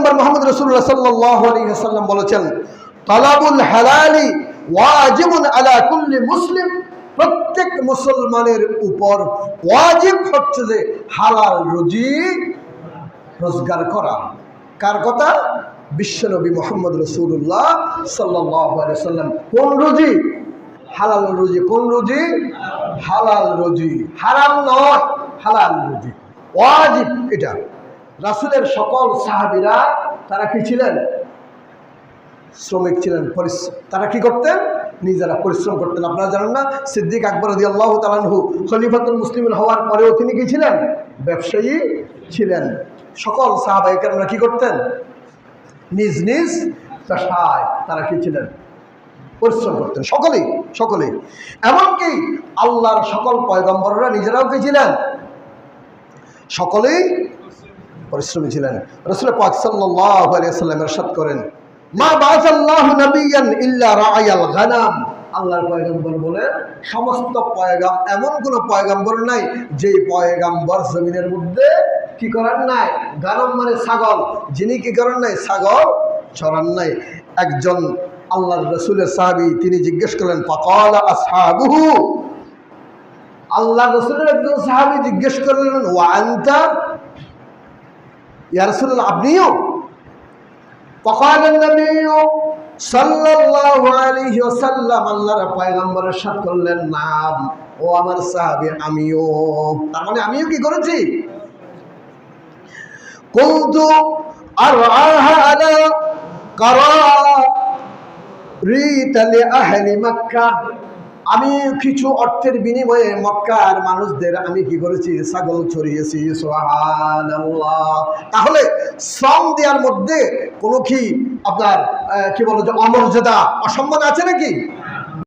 পয়গম্বর মুহাম্মদ রাসূলুল্লাহ সাল্লাল্লাহু আলাইহি ওয়াসাল্লাম বলেছেন, তালাবুল হালালি ওয়াজিবুন আলা কুল্লি মুসলিম, প্রত্যেক মুসলমানের উপর ওয়াজিব হচ্ছে যে হালাল রুজি রোজগার করা। কার কথা? বিশ্বনবী মুহাম্মদ রাসূলুল্লাহ সাল্লাল্লাহু আলাইহি ওয়াসাল্লাম। কোন রুজি? হালাল রুজি। কোন রুজি? হালাল রুজি, হারাম নয়, হালাল রুজি ওয়াজিব। এটা রাসূলের সকল সাহাবীরা তারা কি ছিলেন? শ্রমিক ছিলেন, তারা কি করতেন? নিজেরা পরিশ্রম করতেন। আপনারা জানেন না, সিদ্দিক আকবর রাদিয়াল্লাহু তাআলা আনহু খলিফাতুল মুসলিমিন হওয়ার পরেও তিনি কি ছিলেন? ব্যবসায়ী ছিলেন। সকল সাহাবায়ে কেরামরা কি করতেন? নিজ নিজ পেশায় তারা কি ছিলেন? পরিশ্রম করতেন। সকলেই সকলেই, এমনকি আল্লাহর সকল পয়গম্বররা নিজেরাও কি ছিলেন? সকলেই পরিশ্রমী ছিলেন। রাসূল পাক সাল্লাল্লাহু আলাইহি ওয়াসাল্লাম ইরশাদ করেন, মা বাআসাল্লাহু নাবিয়্যান ইল্লা রাআয়াল গানাম। আল্লাহর পয়গম্বর বলেন, সমস্ত পয়গাম, এমন কোন পয়গম্বর নাই যে পয়গম্বর জমিনের মধ্যে কি করেন নাই? গানাম মানে ছাগল, যিনি কি করেন নাই? ছাগল চরান নাই। একজন আল্লাহর রাসূলের সাহাবী তিনি জিজ্ঞেস করলেন, ফাকালা আসহাবুহু, আল্লাহর রাসূলের একজন সাহাবী জিজ্ঞেস করলেন, ওয়া আনতা ইয়া রাসূলুল্লাহ, আপনিও? ফাকালা নবী সাল্লাল্লাহু আলাইহি ওয়াসাল্লাম, আল্লাহর পয়গম্বর ইরশাদ করলেন, নাম, ও আমার সাহাবী, আমিও। তার মানে আমিও কি করেছি? কুনতু আরআহা আলা কারারিতা লিআহলি মক্কা, আমি কিছু অর্থের বিনিময়ে মক্কার মানুষদের আমি কি করেছি? ছাগল চড়িয়েছি। সুবহানাল্লাহ। তাহলে শ্রম দেওয়ার মধ্যে কোনো কি আপনার কি বলো যে অমর্যাদা, অসম্মান আছে নাকি?